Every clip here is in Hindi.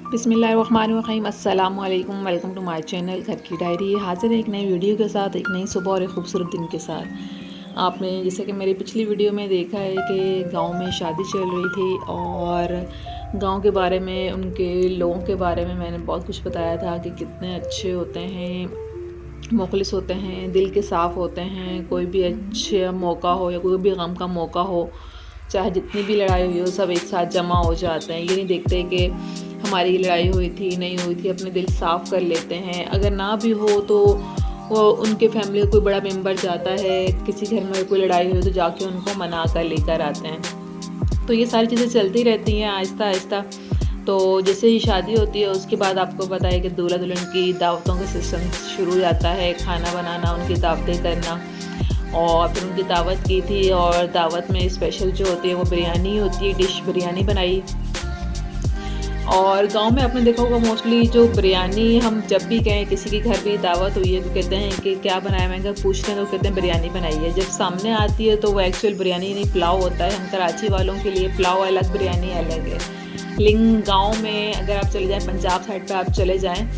बिस्मिल्लाहिर्रहमानिर्रहीम अस्सलाम वालेकुम। वेलकम टू माय चैनल घर की डायरी। हाजिर है एक नई वीडियो के साथ, एक नई सुबह और एक खूबसूरत दिन के साथ। आपने जैसे कि मेरी पिछली वीडियो में देखा है कि गांव में शादी चल रही थी और गांव के बारे में, उनके लोगों के बारे में मैंने बहुत कुछ बताया था कि कितने अच्छे होते हैं, मुखलिस होते हैं, दिल के साफ़ होते हैं। कोई भी अच्छा मौका हो या कोई भी गम का मौका हो, चाहे जितनी भी लड़ाई हुई हो, सब एक साथ जमा हो जाते हैं। ये नहीं देखते कि हमारी लड़ाई हुई थी नहीं हुई थी, अपने दिल साफ़ कर लेते हैं। अगर ना भी हो तो वो उनके फैमिली का कोई बड़ा मेंबर जाता है, किसी घर में कोई लड़ाई हुई तो जाके उनको मना कर लेकर आते हैं। तो ये सारी चीज़ें चलती रहती हैं आहिस्ता आहिस्ता। तो जैसे ही शादी होती है उसके बाद आपको पता है कि दूल्हा दुल्हन की दावतों का सिस्टम शुरू हो जाता है, खाना बनाना, उनकी दावतें करना। और फिर उनकी दावत की थी और दावत में स्पेशल जो होती है वो बिरयानी होती है, डिश बिरयानी बनाई। और गांव में आपने देखा होगा मोस्टली जो बिरयानी, हम जब भी कहें किसी के घर भी दावत हुई है तो कहते हैं कि क्या बनाया, मैं अगर पूछते हैं तो कहते हैं बिरयानी बनाई है। जब सामने आती है तो वो एक्चुअल बिरयानी नहीं, पुलाव होता है। हम कराची वालों के लिए पुलाव अलग, बिरयानी अलग है। लेकिन गाँव में अगर आप चले जाएँ, पंजाब साइड पर आप चले जाएँ,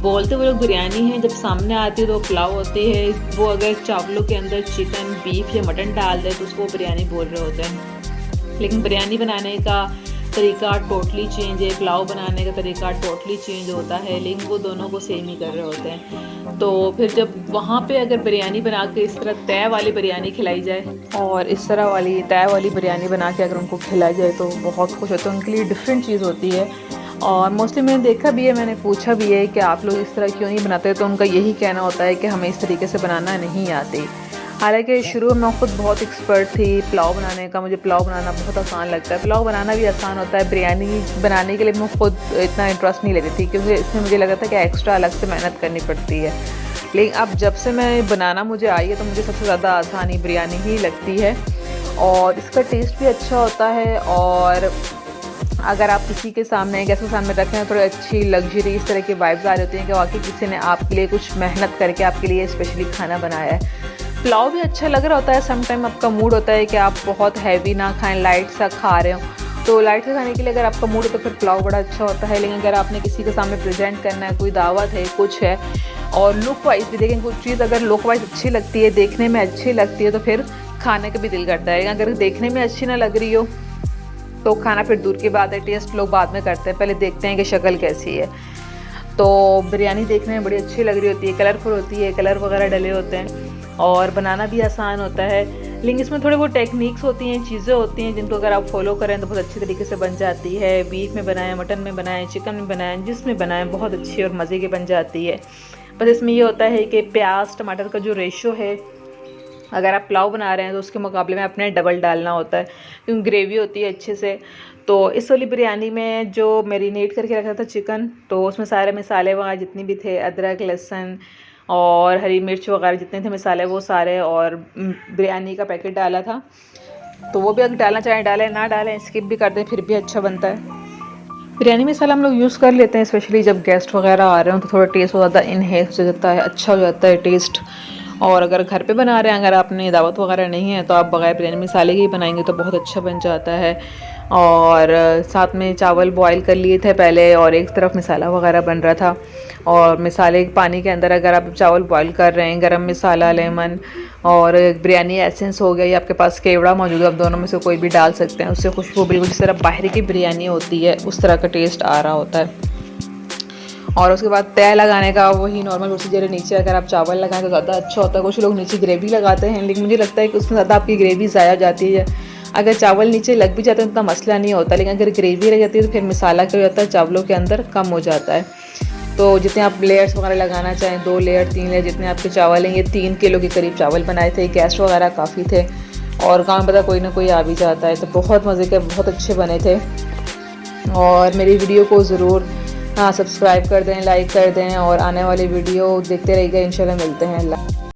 बोलते वो लोग बिरयानी है, जब सामने आती है तो पुलाव होती है। वो अगर चावलों के अंदर चिकन, बीफ या मटन डाल दे तो उसको बिरयानी बोल रहे होते हैं। लेकिन बिरयानी बनाने का तरीका टोटली चेंज है, पुलाव बनाने का तरीका टोटली चेंज होता है, लेकिन वो दोनों को सेम ही कर रहे होते हैं। तो फिर जब वहाँ पे अगर बिरयानी बना के इस तरह तय वाली बिरयानी खिलाई जाए और इस तरह वाली तय वाली बिरयानी बना के अगर उनको खिलाई जाए तो बहुत खुश होते हैं। उनके लिए डिफरेंट चीज़ होती है। और मोस्टली मैंने देखा भी है, मैंने पूछा भी है कि आप लोग इस तरह क्यों नहीं बनाते, तो उनका यही कहना होता है कि हमें इस तरीके से बनाना नहीं आती। हालांकि शुरू में मैं खुद बहुत एक्सपर्ट थी पुलाव बनाने का, मुझे पुलाव बनाना बहुत आसान लगता है। पुलाव बनाना भी आसान होता है, बिरयानी बनाने के लिए मैं खुद इतना इंटरेस्ट नहीं लेती थी क्योंकि इसमें मुझे लगा था कि एक्स्ट्रा अलग से मेहनत करनी पड़ती है। लेकिन अब जब से मैं बनाना मुझे आई है तो मुझे सबसे ज़्यादा आसानी बिरयानी ही लगती है और इसका टेस्ट भी अच्छा होता है। और अगर आप किसी के सामने, गैस के सामने रखें तो थोड़ी अच्छी लग्जरी इस तरह की वाइब्स आ रही होती हैं कि वाकई किसी ने आपके लिए कुछ मेहनत करके आपके लिए स्पेशली खाना बनाया है। पुलाव भी अच्छा लग रहा होता है। सम टाइम आपका मूड होता है कि आप बहुत हैवी ना खाएं, लाइट सा खा रहे हो, तो लाइट से खाने के लिए अगर आपका मूड है तो फिर पुलाव बड़ा अच्छा होता है। लेकिन अगर आपने किसी के सामने प्रेजेंट करना है, कोई दावत है, कुछ है, और लुक वाइज भी देखें, कुछ चीज़ अगर लुक वाइज अच्छी लगती है, देखने में अच्छी लगती है, तो फिर खाने का भी दिल करता है। अगर देखने में अच्छी ना लग रही हो तो खाना फिर दूर की बात है, टेस्ट लोग बाद में करते हैं, पहले देखते हैं कि शक्ल कैसी है। तो बिरयानी देखने में बड़ी अच्छी लग रही होती है, कलरफुल होती है, कलर वगैरह डले होते हैं और बनाना भी आसान होता है। लेकिन इसमें थोड़े वो टेक्निक्स होती हैं, चीज़ें होती हैं जिनको अगर आप फॉलो करें तो बहुत अच्छी तरीके से बन जाती है। बीफ में बनाएं, मटन में बनाएं, चिकन में बनाएं, जिसमें बनाएं बहुत अच्छी और मज़े की बन जाती है। बस इसमें ये होता है कि प्याज टमाटर का जो रेशो है, अगर आप पुलाव बना रहे हैं तो उसके मुकाबले में अपने डबल डालना होता है क्योंकि ग्रेवी होती है अच्छे से। तो इस वाली बिरयानी में जो मैरिनेट करके रखा था चिकन, तो उसमें सारे मसाले वगैरह जितने भी थे, अदरक, लहसुन और हरी मिर्च वगैरह जितने थे मसाले, वो सारे, और बिरयानी का पैकेट डाला था। तो वो भी अगर डालना चाहें डालें, ना डालें स्किप भी कर दें, फिर भी अच्छा बनता है। बिरयानी मसाला हम लोग यूज़ कर लेते हैं स्पेशली जब गेस्ट वगैरह आ रहे हो तो थोड़ा टेस्ट हो जाता है, इनहेंस हो जाता है, अच्छा हो जाता है टेस्ट। और अगर घर पे बना रहे हैं, अगर आपने दावत वगैरह नहीं है तो आप बगैर बिरयानी मसाले के ही बनाएंगे तो बहुत अच्छा बन जाता है। और साथ में चावल बॉईल कर लिए थे पहले और एक तरफ मसाला वगैरह बन रहा था। और मसाले पानी के अंदर अगर आप चावल बॉईल कर रहे हैं, गरम मसाला, लेमन और बिरयानी एसेंस हो गया, या आपके पास केवड़ा मौजूद है, आप दोनों में से कोई भी डाल सकते हैं। उससे खुशबू बिल्कुल जिस तरह बाहर की बिरयानी होती है उस तरह का टेस्ट आ रहा होता है। और उसके बाद तय लगाने का वही नॉर्मल प्रोसीजर है। नीचे अगर आप चावल लगाएं तो ज़्यादा अच्छा होता है। कुछ लोग नीचे ग्रेवी लगाते हैं, लेकिन मुझे लगता है कि उसमें ज़्यादा आपकी ग्रेवी ज़ाया जाती है। अगर चावल नीचे लग भी जाते हैं तो इतना मसला नहीं होता, लेकिन अगर ग्रेवी रह जाती है तो फिर मसाला क्या हो जाता है, चावलों के अंदर कम हो जाता है। तो जितने आप लेयर्स वगैरह लगाना चाहें, 2 लेयर 3 लेयर, जितने आपके चावल हैं, ये 3 किलो के करीब चावल बनाए थे। गेस्ट वगैरह काफ़ी थे और गाँव में पता कोई ना कोई आ भी जाता है, तो बहुत मज़े के, बहुत अच्छे बने थे। और मेरी वीडियो को ज़रूर सब्सक्राइब कर दें, लाइक कर दें और आने वाली वीडियो देखते रहिएगा। इंशाल्लाह मिलते हैं। अल्लाह।